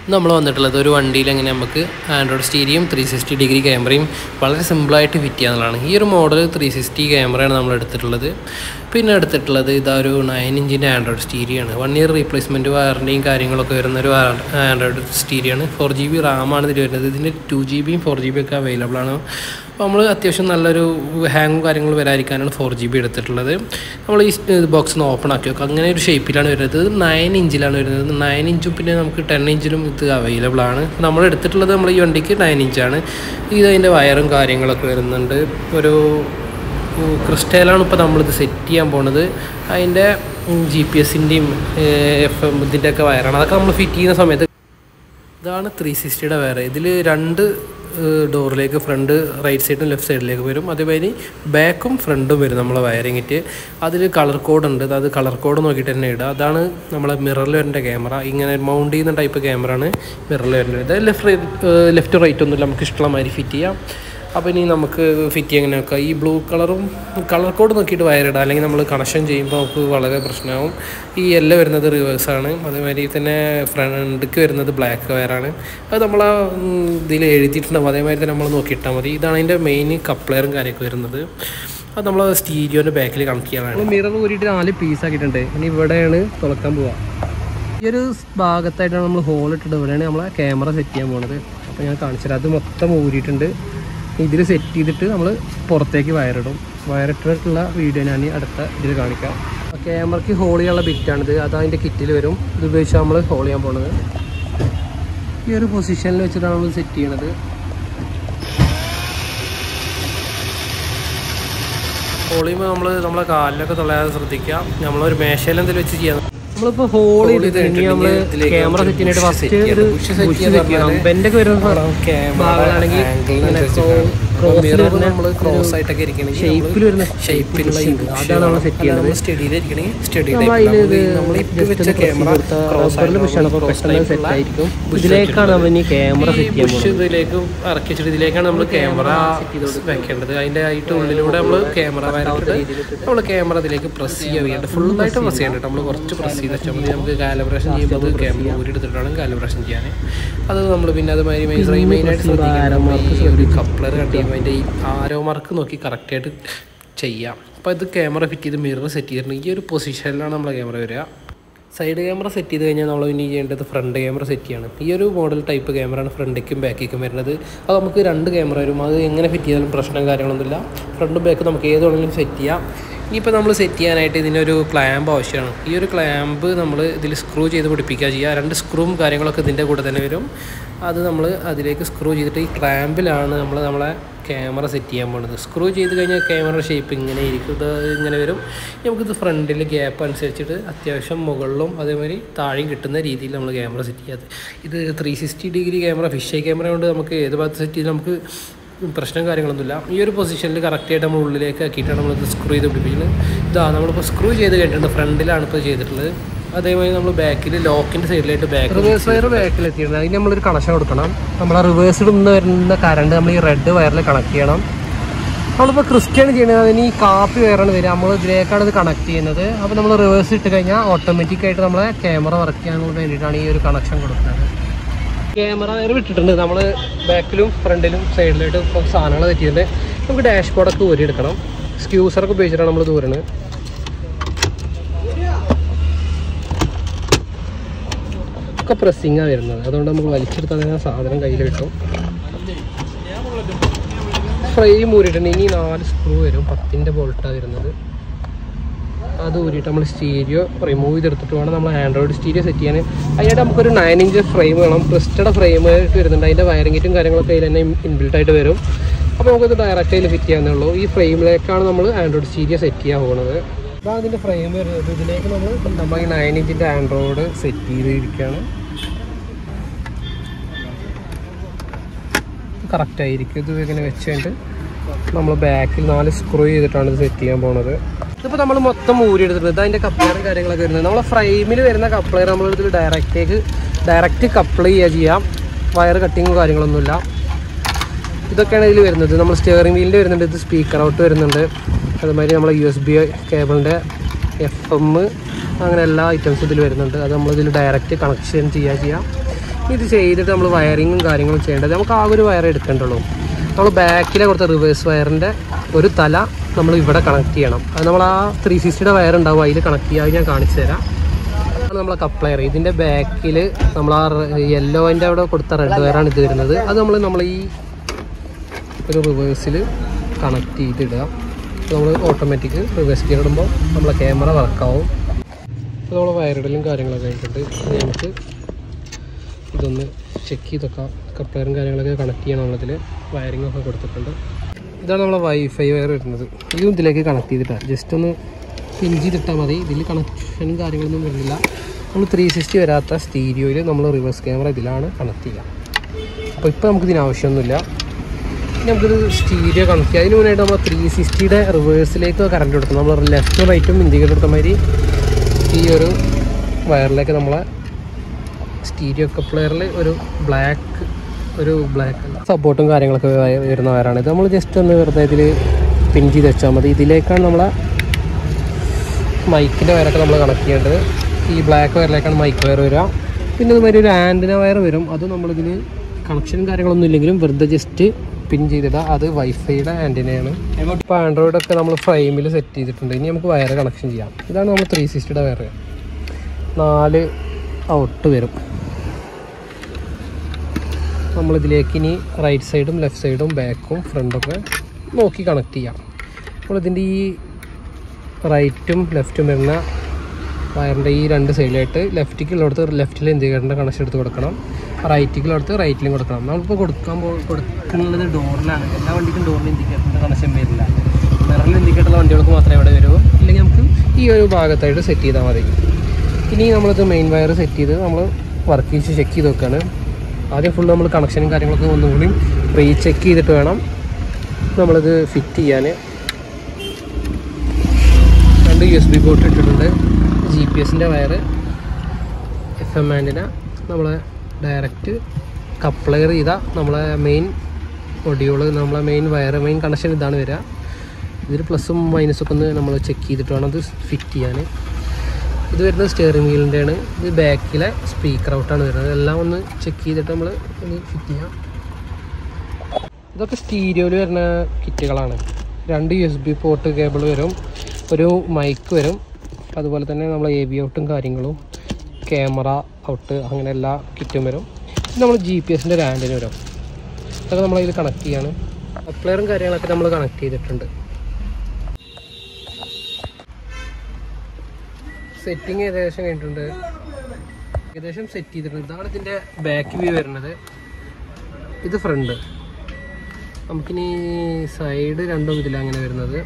നമ്മൾ വന്നിട്ടുള്ളത് ഒരു വണ്ടിയിൽ എങ്ങനെ നമുക്ക് ആൻഡ്രോയിഡ് സ്റ്റീരിയും 360 ഡിഗ്രി ക്യാമറയും വളരെ സിമ്പിളായിട്ട് ഫിറ്റ് ചെയ്യാന്നുള്ളതാണ്. ഈ ഒരു മോഡൽ 360 ക്യാമറയാണ് നമ്മൾ എടുത്തിട്ടുള്ളത്. പിന്നെ എടുത്തിട്ടുള്ളത് ഇതാ ഒരു 9 ഇഞ്ചിൻ്റെ ആൻഡ്രോയിഡ് സ്റ്റീരിയാണ്. 1 ഇയർ റീപ്ലേസ്മെൻറ്റ് വാറണ്ടിയും കാര്യങ്ങളൊക്കെ വരുന്ന ഒരു ആൻഡ്രോയിഡ് സ്റ്റീരിയാണ്. 4GB റാമാണ് ഇതിൽ വരുന്നത്. ഇതിൻ്റെ 2GBയും 4GB ഒക്കെ അവൈലബിൾ ആണ്. അപ്പോൾ നമ്മൾ അത്യാവശ്യം നല്ലൊരു ഹാങ്ങും കാര്യങ്ങളും വരാതിരിക്കാനാണ് 4GB എടുത്തിട്ടുള്ളത്. നമ്മൾ ഈ ബോക്സ് ഒന്ന് ഓപ്പൺ ആക്കി വെക്കുക. അങ്ങനെ ഒരു ഷേപ്പിലാണ് വരുന്നത്. 9 ഇഞ്ചിലാണ് വരുന്നത്. 9 ഇഞ്ചും പിന്നെ നമുക്ക് 10 ഇഞ്ചിലും ഇത് അവൈലബിൾ ആണ്. നമ്മൾ എടുത്തിട്ടുള്ളത് നമ്മൾ ഈ വണ്ടിക്ക് 9 ഇഞ്ചാണ്. ഇതിൻ്റെ വയറും കാര്യങ്ങളൊക്കെ വരുന്നുണ്ട്. ഒരു ക്രിസ്റ്റലാണ് ഇപ്പോൾ നമ്മളിത് സെറ്റ് ചെയ്യാൻ പോണത്. അതിൻ്റെ GPS-ൻ്റെയും FM ഇതിൻ്റെയൊക്കെ വയറാണ്. അതൊക്കെ നമ്മൾ ഫിറ്റ് ചെയ്യുന്ന സമയത്ത് ഇതാണ് 360യുടെ വയർ. ഇതിൽ 2 ഡോറിലേക്ക് ഫ്രണ്ട് റൈറ്റ് സൈഡും ലെഫ്റ്റ് സൈഡിലേക്ക് വരും. അതേമാതിരി ബാക്കും ഫ്രണ്ടും വരും നമ്മളെ വയറിങ്ങിട്ട്. അതിൽ കളർ കോഡ് ഉണ്ട്. അത് കളർ കോഡ് നോക്കിയിട്ട് തന്നെ ഇടുക. അതാണ് നമ്മളെ മിററിൽ വരുന്ന ക്യാമറ. ഇങ്ങനെ മൗണ്ട് ചെയ്യുന്ന ടൈപ്പ് ക്യാമറ ആണ് മിററിൽ വരുന്നത്. ലെഫ്റ്റ് റൈറ്റ് ഒന്നുമില്ല, നമുക്ക് ഇഷ്ടമുള്ള മാതിരി ഫിറ്റ് ചെയ്യാം. അപ്പോൾ ഇനി നമുക്ക് ഫിറ്റ് ചെയ്യാൻ എങ്ങനെ വെക്കാം. ഈ ബ്ലൂ കളറും കളർ കോഡ് നോക്കിയിട്ട് വയറിടുക. അല്ലെങ്കിൽ നമ്മൾ കണക്ഷൻ ചെയ്യുമ്പോൾ നമുക്ക് വളരെ പ്രശ്നമാവും. ഈ യെല്ലോ വരുന്നത് റിവേഴ്സാണ്. അതേമാതിരി തന്നെ ഫ്രണ്ടിക്ക് വരുന്നത് ബ്ലാക്ക് വയറാണ്. അത് നമ്മൾ ഇതിൽ എഴുതിയിട്ടുണ്ടാവും. അതേമാതിരി തന്നെ നമ്മൾ നോക്കിയിട്ടാൽ മതി. ഇതാണ് അതിൻ്റെ മെയിൻ കപ്ലെയറും കാര്യമൊക്കെ വരുന്നത്. അത് നമ്മൾ സ്റ്റീരിയോൻ്റെ ബാക്കിൽ കണക്ട് ചെയ്യാനാണ്. മിറർ കൂടിയിട്ട് 4 പീസാക്കിയിട്ടുണ്ട്. ഇനി ഇവിടെയാണ് തുറക്കാൻ പോവുക. ഈ ഒരു ഭാഗത്തായിട്ടാണ് നമ്മൾ ഹോൾ ഇട്ടിട്ട് ഇവിടെയാണ് നമ്മളെ ക്യാമറ സെറ്റ് ചെയ്യാൻ പോകുന്നത്. അപ്പോൾ ഞാൻ കാണിച്ചുതരാം. അത് മൊത്തം ഊരിയിട്ടുണ്ട്. ഇതിൽ സെറ്റ് ചെയ്തിട്ട് നമ്മൾ പുറത്തേക്ക് വയറിടും. വയറിട്ടിട്ടുള്ള വീഡിയോ ഞാൻ അടുത്ത ഇതിൽ കാണിക്കാം. ക്യാമറയ്ക്ക് ഹോൾ ചെയ്യാനുള്ള ബിറ്റാണിത്. അത് അതിൻ്റെ കിറ്റിൽ വരും. ഇത് ഉപയോഗിച്ച് നമ്മൾ ഹോൾ ചെയ്യാൻ പോകുന്നത്. ഈ ഒരു പൊസിഷനിൽ വെച്ചിട്ടാണ് നമ്മൾ സെറ്റ് ചെയ്യണത്. ഹോൾ ചെയ്യുമ്പോൾ നമ്മളെ കാലിലൊക്കെ തൊള്ളയാതെ ശ്രദ്ധിക്കാം. നമ്മളൊരു മേശയിലെന്തെങ്കിലും വെച്ച് ചെയ്യാം. നമ്മളിപ്പോൾ ഹോൾ ചെയ്തിട്ട് നമ്മൾ ക്യാമറ സെറ്റ് ചെയ്യാനായിട്ട് ഫസ്റ്റ് ബെൻഡൊക്കെ വരുന്ന ഭാഗമാണെങ്കിൽ ഷേപ്പിൽ വരുന്ന അതാണ് നമ്മൾ സെറ്റ് ചെയ്യുന്നത്. സെറ്റ് ആയിരിക്കും. ഇതിലേക്കാണ് നമ്മൾ ഇനി ക്യാമറ സെറ്റ് ചെയ്യുന്നത്. ഇതിലേക്ക് ഇറക്കി വെച്ചിട്ട് ഇതിലേക്കാണ് നമ്മൾ ക്യാമറ വെക്കേണ്ടത്. അതിൻ്റെ ആയിട്ട് ഉള്ളിലൂടെ നമ്മൾ ക്യാമറ വരച്ചിട്ട് നമ്മൾ ക്യാമറ ഇതിലേക്ക് പ്രസ് ചെയ്യാൻ ഫുള്ളായിട്ട് പ്രസ് ചെയ്യേണ്ടത്. നമ്മൾ കുറച്ച് പ്രസ് ചെയ്ത് വെച്ചാൽ മതി. നമുക്ക് കാലിബ്രേഷൻ ചെയ്യുമ്പോൾ ക്യാമറ ഊരിയെടുത്തിട്ടാണ് കാലിബ്രേഷൻ ചെയ്യാൻ. അത് നമ്മൾ പിന്നെ അതുമാതിരി മെയിനായിട്ട് ശ്രദ്ധിക്കണം. ഈ ഒരു കപ്ലർ കട്ട് ചെയ്യുമ്പോൾ അതിൻ്റെ ഈ ആരോ മാർക്ക് നോക്കി കറക്റ്റായിട്ട് ചെയ്യാം. അപ്പോൾ ഇത് ക്യാമറ ഫിറ്റ് ചെയ്ത് മിറർ സെറ്റ് ചെയ്തിട്ടുണ്ട്. ഈ ഒരു പൊസിഷനിലാണ് നമ്മളെ ക്യാമറ വരിക. സൈഡ് ക്യാമറ സെറ്റ് ചെയ്ത് കഴിഞ്ഞാൽ നമ്മൾ ഇനി ചെയ്യേണ്ടത് ഫ്രണ്ട് ക്യാമറ സെറ്റ് ചെയ്യണം. ഈ ഒരു മോഡൽ ടൈപ്പ് ക്യാമറയാണ് ഫ്രണ്ടിലേക്കും ബാക്കിലേക്കും വരുന്നത്. അത് നമുക്ക് 2 ക്യാമറ വരും. അത് എങ്ങനെ ഫിറ്റ് ചെയ്താലും പ്രശ്നം കാര്യങ്ങളൊന്നുമില്ല. ഫ്രണ്ടും ബാക്കും നമുക്ക് ഏത് വേണമെങ്കിലും സെറ്റ് ചെയ്യാം. ഇനിയിപ്പോൾ നമ്മൾ സെറ്റ് ചെയ്യാനായിട്ട് ഇതിനൊരു ക്ലാമ്പ് ആവശ്യമാണ്. ഈ ഒരു ക്ലാമ്പ് നമ്മൾ ഇതിൽ സ്ക്രൂ ചെയ്ത് പിടിപ്പിക്കുക ചെയ്യുക. 2 സ്ക്രൂവും കാര്യങ്ങളൊക്കെ ഇതിൻ്റെ കൂടെ തന്നെ വരും. അത് നമ്മൾ അതിലേക്ക് സ്ക്രൂ ചെയ്തിട്ട് ഈ ക്ലാമ്പിലാണ് നമ്മളെ ക്യാമറ സെറ്റ് ചെയ്യാൻ പോകുന്നത്. സ്ക്രൂ ചെയ്ത് കഴിഞ്ഞാൽ ക്യാമറ ഷേപ്പ് ഇങ്ങനെ ഇരിക്കും. ഇത് ഇങ്ങനെ വരും. നമുക്കിത് ഫ്രണ്ടിൽ ഗ്യാപ്പ് അനുസരിച്ചിട്ട് അത്യാവശ്യം മുകളിലും അതേമാതിരി താഴെയും കിട്ടുന്ന രീതിയിൽ നമ്മൾ ക്യാമറ സെറ്റ് ചെയ്യാതെ. ഇത് 360 ഡിഗ്രി ക്യാമറ ഫിഷ് ക്യാമറ കൊണ്ട് നമുക്ക് ഏത് ഭാഗത്ത് സെറ്റ് ചെയ്ത് നമുക്ക് പ്രശ്നം കാര്യങ്ങളൊന്നുമില്ല. ഈ ഒരു പൊസിഷനിൽ കറക്റ്റായിട്ട് നമ്മൾ ഉള്ളിലേക്ക് ആക്കിയിട്ടാണ് നമ്മളിത് സ്ക്രൂ ചെയ്ത് പിടിപ്പിക്കുന്നത്. ഇതാ നമ്മളിപ്പോൾ സ്ക്രൂ ചെയ്ത് കഴിഞ്ഞിട്ടുണ്ട്. ഫ്രണ്ടിലാണ് ഇപ്പോൾ ചെയ്തിട്ടുള്ളത്. അതേമാതിരി നമ്മൾ ബാക്കിൽ ലോക്കിൻ്റെ സൈഡിലായിട്ട് റിവേഴ്സ് വയർ ബാക്കിലെത്തിയിട്ടുണ്ട്. അതിന് നമ്മളൊരു കണക്ഷൻ കൊടുക്കണം. നമ്മൾ ആ റിവേഴ്സിൽ നിന്ന് വരുന്ന കറണ്ട് നമ്മൾ ഈ റെഡ് വയറിൽ കണക്ട് ചെയ്യണം. നമ്മളിപ്പോൾ ക്രിസ്റ്റയാണ് ചെയ്യുന്നത്. അതിന് ഈ കാപ്പി വയറാണ് വരിക. നമ്മൾ ഇതിലേക്കാണ് ഇത് കണക്ട് ചെയ്യുന്നത്. അപ്പോൾ നമ്മൾ റിവേഴ്സ് ഇട്ട് കഴിഞ്ഞാൽ ഓട്ടോമാറ്റിക്കായിട്ട് നമ്മളെ ക്യാമറ വർക്ക് ചെയ്യാൻ വേണ്ടിയിട്ടാണ് ഈ ഒരു കണക്ഷൻ കൊടുക്കുന്നത്. ക്യാമറ വയർ വിട്ടിട്ടുണ്ട്. നമ്മൾ ബാക്കിലും ഫ്രണ്ടിലും സൈഡിലായിട്ട് ഇപ്പോൾ സാധനങ്ങൾ തെറ്റിയിട്ടുണ്ട്. നമുക്ക് ഡാഷ് ബോർഡൊക്കെ ഊരിയെടുക്കണം. സ്ക്യൂസറൊക്കെ ഉപയോഗിച്ചിട്ടാണ് നമ്മൾ ദൂരണ്. ഒക്കെ പ്രസ്സിങ്ങാണ് വരുന്നത്. അതുകൊണ്ട് നമുക്ക് വലിച്ചെടുത്താൽ സാധനം കയ്യിൽ കിട്ടും. ഫ്രെയിം ഊരിയിട്ടുണ്ട്. ഇനി 4 സ്ക്രൂ വരും. 10ൻ്റെ ബോൾട്ടാണ് വരുന്നത്. അത് ഊരിയിട്ട് നമ്മൾ സ്റ്റീരിയോ റിമൂവ് ചെയ്തെടുത്തിട്ട് വേണം നമ്മൾ ആൻഡ്രോയിഡ് സ്റ്റീരിയോ സെറ്റ് ചെയ്യാൻ. അതിനായിട്ട് നമുക്കൊരു 9 ഇഞ്ച് ഫ്രെയിം വേണം. ക്രിസ്റ്റയുടെ ഫ്രെയിം വരുന്നുണ്ട്. അതിൻ്റെ വയറിങ്ങിറ്റും കാര്യങ്ങളൊക്കെ അതിൽ തന്നെ ഇൻബിൽട്ടായിട്ട് വരും. അപ്പോൾ നമുക്കത് ഡയറക്റ്റ് അതിൽ ഫിറ്റ് ചെയ്യാവുന്നേ ഉള്ളൂ. ഈ ഫ്രെയിമിലേക്കാണ് നമ്മൾ ആൻഡ്രോയിഡ് സ്റ്റീരിയോ സെറ്റ് ചെയ്യാൻ പോകുന്നത്. അപ്പോൾ അതിൻ്റെ ഫ്രെയിം വരുന്നത് ഇതിലേക്ക് നമ്മൾ ഈ 9 ഇഞ്ചിൻ്റെ ആൻഡ്രോയിഡ് സെറ്റ് ചെയ്തിരിക്കുകയാണ്. കറക്റ്റായിരിക്കും. ഇത് ഇങ്ങനെ വെച്ചുകൊണ്ട് നമ്മൾ ബാക്കിൽ 4 സ്ക്രൂ ചെയ്തിട്ടാണ് ഇത് സെറ്റ് ചെയ്യാൻ പോകുന്നത്. ഇതിപ്പോൾ നമ്മൾ മൊത്തം ഊരി എടുത്തിട്ടുണ്ട്. അതിൻ്റെ കപ്ലെയറും കാര്യങ്ങളൊക്കെ വരുന്നത് നമ്മളെ ഫ്രെയിമിൽ വരുന്ന കപ്ലെയർ നമ്മളിതിൽ ഡയറക്റ്റ് കപ്ലർ ചെയ്യാം. വയർ കട്ടിങ്ങും കാര്യങ്ങളൊന്നുമില്ല. ഇതൊക്കെയാണ് ഇതിൽ വരുന്നത്. നമ്മൾ സ്റ്റിയറിംഗ് വീലിൻ്റെ വരുന്നുണ്ട്. ഇത് സ്പീക്കർ ഔട്ട് വരുന്നുണ്ട്. അതുമാതിരി നമ്മളെ USB കേബിളിൻ്റെ FM അങ്ങനെ എല്ലാ ഐറ്റംസും ഇതിൽ വരുന്നുണ്ട്. അത് നമ്മളിതിൽ ഡയറക്റ്റ് കണക്ഷൻ ചെയ്യാം. ഇത് ചെയ്തിട്ട് നമ്മൾ വയറിങ്ങും കാര്യങ്ങളും ചെയ്യേണ്ടത്. നമുക്ക് ആകെ ഒരു വയർ എടുക്കേണ്ടുള്ളൂ. നമ്മൾ ബാക്കിലെ കൊടുത്ത റിവേഴ്സ് വയറിൻ്റെ ഒരു തല നമ്മൾ ഇവിടെ കണക്ട് ചെയ്യണം. അത് നമ്മൾ ആ 360 വയർ ഉണ്ടാവും, അതിൽ കണക്ട് ചെയ്യുക. അത് ഞാൻ കാണിച്ചു തരാം. നമ്മളെ കപ്ലയർ ഇതിൻ്റെ ബാക്കിൽ നമ്മൾ ആ യെല്ലോൻ്റെ അവിടെ കൊടുത്ത റെഡ് വയറാണ് ഇത് വരുന്നത്. അത് നമ്മൾ ഈ ഒരു റിവേഴ്സിൽ കണക്ട് ചെയ്തിടുക. നമ്മൾ ഓട്ടോമാറ്റിക് റിവേഴ്സ് ഗിയർ ഇടുമ്പോൾ നമ്മളെ ക്യാമറ വർക്കാവും. അപ്പോൾ നമ്മൾ വയറിടലും കാര്യങ്ങളൊക്കെ ആയിട്ടുണ്ട്. അത് നമുക്ക് ഇതൊന്ന് ചെക്ക് ചെയ്തൊക്കെ കപ്ലയറും കാര്യങ്ങളൊക്കെ കണക്ട് ചെയ്യണം. നമ്മളതിൽ വയറിങ്ങൊക്കെ കൊടുത്തിട്ടുണ്ട്. ഇതാണ് നമ്മളെ വൈഫൈ വയർ വരുന്നത്. ഇതും ഇതിലേക്ക് കണക്ട് ചെയ്തിട്ടാണ് ജസ്റ്റ് ഒന്ന് പിൻ ചെയ്തിട്ടാൽ മതി. ഇതിൽ കണക്ഷനും കാര്യങ്ങളൊന്നും വരുന്നില്ല. നമ്മൾ 360 വരാത്ത സ്റ്റീരിയോയിൽ നമ്മൾ റിവേഴ്സ് ക്യാമറ ഇതിലാണ് കണക്ട് ചെയ്യുക. അപ്പോൾ ഇപ്പോൾ നമുക്ക് ഇതിന് ആവശ്യമൊന്നുമില്ല. നമുക്കൊരു സ്റ്റീരിയോ കണക്ട് ചെയ്യുക. അതിന് മുന്നായിട്ട് നമ്മൾ 360യുടെ റിവേഴ്സിലേക്ക് കറണ്ട് കൊടുക്കണം. നമ്മൾ ലെഫ്റ്റും റൈറ്റും ഇൻഡിക്കേറ്റർ എടുത്ത മാതിരി ഈ ഒരു വയറിലേക്ക് നമ്മളെ സ്റ്റീരിയോ കപ്ലയറിൽ ഒരു ബ്ലാക്ക് സപ്പോർട്ടും കാര്യങ്ങളൊക്കെ വരുന്ന വയറാണ് ഇത്. നമ്മൾ ജസ്റ്റ് ഒന്ന് വെറുതെ ഇതിൽ പിൻ ചെയ്ത് വെച്ചാൽ മതി. ഇതിലേക്കാണ് നമ്മളെ മൈക്കിൻ്റെ വയറൊക്കെ നമ്മൾ കണക്ട് ചെയ്യേണ്ടത്. ഈ ബ്ലാക്ക് വയറിലേക്കാണ് മൈക്ക് വയർ വരിക. പിന്നെ ഇതുമാതിരി ഒരു ആൻറ്റിന വയർ വരും. അത് നമ്മളിതിന് കണക്ഷനും കാര്യങ്ങളൊന്നും ഇല്ലെങ്കിലും വെറുതെ ജസ്റ്റ് പിൻ ചെയ്തിടുക. അത് വൈഫൈയുടെ ആൻറ്റിനയാണ്. ഇപ്പോൾ ആൻഡ്രോയിഡൊക്കെ നമ്മൾ ഫ്രെയിമിൽ സെറ്റ് ചെയ്തിട്ടുണ്ട്. ഇനി നമുക്ക് വയർ കണക്ഷൻ ചെയ്യാം. ഇതാണ് നമ്മൾ 360യുടെ വയർ. 4 ഔട്ട് വരും. നമ്മളിതിലേക്ക് ഇനി റൈറ്റ് സൈഡും ലെഫ്റ്റ് സൈഡും ബാക്കും ഫ്രണ്ടൊക്കെ നോക്കി കണക്ട് ചെയ്യാം. നമ്മളിതിൻ്റെ ഈ റൈറ്റും ലെഫ്റ്റും വരുന്ന വയറിൻ്റെ ഈ 2 സൈഡിലായിട്ട് ലെഫ്റ്റിക്കുള്ളടത്ത് ലെഫ്റ്റിൽ ഇൻഡിക്കേറ്ററിൻ്റെ കണക്ഷൻ എടുത്ത് കൊടുക്കണം. റൈറ്റിക്കുള്ളടത്ത് റൈറ്റിലും കൊടുക്കണം. നമ്മളിപ്പോൾ കൊടുക്കുന്നത് ഡോറിലാണ്. എല്ലാ വണ്ടിക്കും ഡോറിൽ ഇൻഡിക്കേറ്ററിൻ്റെ കണക്ഷൻ വരില്ല. മിററിൽ ഇൻഡിക്കേറ്ററുള്ള വണ്ടികൾക്ക് മാത്രമേ ഇവിടെ വരുമോ. ഇല്ലെങ്കിൽ നമുക്ക് ഈ ഒരു ഭാഗത്തായിട്ട് സെറ്റ് ചെയ്താൽ മതി. ഇനി നമ്മളിത് മെയിൻ വയർ സെറ്റ് ചെയ്ത് നമ്മൾ വർക്ക് ചെയ്ത് ചെക്ക് ചെയ്ത് വെക്കുകയാണ്. ആദ്യം ഫുൾ നമ്മൾ കണക്ഷനും കാര്യങ്ങളൊക്കെ ഒന്നുകൂടി ചെക്ക് ചെയ്തിട്ട് വേണം നമ്മളിത് ഫിറ്റ് ചെയ്യാൻ. 2 USB പോർട്ട് ഇട്ടിട്ടുണ്ട്. GPS-ൻ്റെ വയർ, FM ആൻറ്റിന, നമ്മളെ ഡയറക്റ്റ് കപ്ലയർ ചെയ്ത നമ്മളെ മെയിൻ മൊഡ്യൂള്, നമ്മളെ മെയിൻ വയർ, മെയിൻ കണക്ഷൻ ഇതാണ് വരിക. ഇതിൽ പ്ലസും മൈനസൊക്കെ ഒന്ന് നമ്മൾ ചെക്ക് ചെയ്തിട്ട് വേണം അത് ഫിറ്റ് ചെയ്യാൻ. ഇത് വരുന്നത് സ്റ്റിയറിംഗ് വീലിൻ്റെയാണ്. ഇത് ബാക്കിലെ സ്പീക്കർ ഔട്ടാണ് വരുന്നത്. എല്ലാം ഒന്ന് ചെക്ക് ചെയ്തിട്ട് നമ്മൾ ഒന്ന് ഫിറ്റ് ചെയ്യാം. ഇതൊക്കെ സ്റ്റീരിയോയിൽ വരുന്ന കിറ്റുകളാണ്. 2 USB പോർട്ട് കേബിൾ വരും, ഒരു മൈക്ക് വരും, അതുപോലെ തന്നെ നമ്മൾ AV ഔട്ടും കാര്യങ്ങളും ക്യാമറ ഔട്ട് അങ്ങനെ എല്ലാ കിറ്റും വരും. നമ്മൾ GPS-ൻ്റെ ഒരു ആൻറ്റിന വരും. അതൊക്കെ നമ്മളതിൽ കണക്ട് ചെയ്യാണ്. കപ്ലയറും കാര്യങ്ങളൊക്കെ നമ്മൾ കണക്ട് ചെയ്തിട്ടുണ്ട്. സെറ്റിങ് ഏകദേശം കഴിഞ്ഞിട്ടുണ്ട്. ഏകദേശം സെറ്റ് ചെയ്തിട്ടുണ്ട്. ഇതാണ് ഇതിൻ്റെ ബാക്ക് വ്യൂ വരുന്നത്. ഇത് ഫ്രണ്ട്. നമുക്കിനി സൈഡ് രണ്ടും ഇതിലാണ് അങ്ങനെ വരുന്നത്.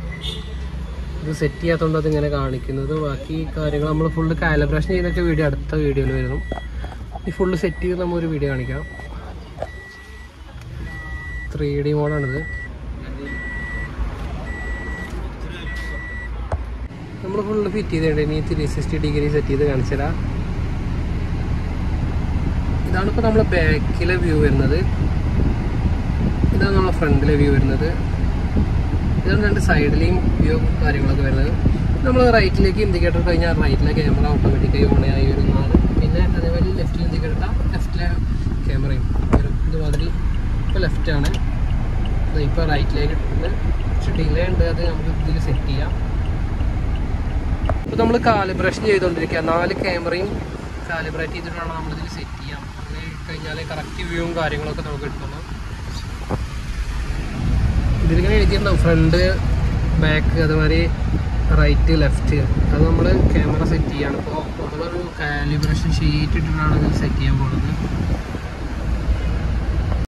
ഇത് സെറ്റ് ചെയ്യാത്തതുകൊണ്ട് അതിങ്ങനെ കാണിക്കുന്നത്. ബാക്കി കാര്യങ്ങൾ നമ്മൾ ഫുള്ള് കാലിബ്രേഷൻ ചെയ്യുന്നൊക്കെ വീഡിയോ അടുത്ത വീഡിയോയിൽ വരുന്നു. ഈ ഫുള്ള് സെറ്റ് ചെയ്ത് നമ്മൊരു വീഡിയോ കാണിക്കാം. 3D മോഡാണിത്. നമ്മൾ ഫുള്ള് ഫിറ്റ് ചെയ്തിട്ടുണ്ട്. ഇനി 360 ഡിഗ്രി സെറ്റ് ചെയ്ത് കാണിച്ചു തരാം. ഇതാണിപ്പോൾ നമ്മളെ ബാക്കിലെ വ്യൂ വരുന്നത്. ഇതാണ് നമ്മളെ ഫ്രണ്ടിലെ വ്യൂ വരുന്നത്. ഇതാണ് 2 സൈഡിലെയും വ്യൂ കാര്യങ്ങളൊക്കെ വരുന്നത്. നമ്മൾ റൈറ്റിലേക്ക് ഇൻഡിക്കേറ്റർ കഴിഞ്ഞാൽ റൈറ്റിലെ ക്യാമറ ഓട്ടോമാറ്റിക്കായി ഓണായി വരുന്നതാണ്. പിന്നെ അതേപോലെ ലെഫ്റ്റിൽ ഇൻഡിക്കേറ്റർ ലെഫ്റ്റിലെ ക്യാമറയും വരും. ഇതുമാതിരി ഇപ്പോൾ ലെഫ്റ്റാണ്. ഇപ്പോൾ റൈറ്റിലേക്ക് ഇട്ടിട്ടുണ്ട്. പക്ഷെ ഡിലേ ഉണ്ട്. അത് നമുക്ക് ഇതിൽ സെറ്റ് ചെയ്യാം. ഇപ്പോൾ നമ്മൾ കാലിബ്രേഷൻ ചെയ്തുകൊണ്ടിരിക്കുക. 4 ക്യാമറയും കാലിബ്രേറ്റ് ചെയ്തിട്ട് വേണം നമ്മളിതിൽ സെറ്റ് ചെയ്യാം. അത് കഴിഞ്ഞാൽ കറക്റ്റ് വ്യൂവും കാര്യങ്ങളൊക്കെ നമുക്ക് കിട്ടുള്ളൂ. ഇതിലിങ്ങനെ എഴുതിയിട്ടുണ്ടാവും ഫ്രണ്ട് ബാക്ക് അതുമാതിരി റൈറ്റ് ലെഫ്റ്റ്. അത് നമ്മൾ ക്യാമറ സെറ്റ് ചെയ്യാണ്. ഇപ്പോൾ നമ്മളൊരു കാലിബ്രേഷൻ ഷീറ്റ് ഇട്ടിട്ടാണ് ഇത് സെറ്റ് ചെയ്യാൻ പോകുന്നത്.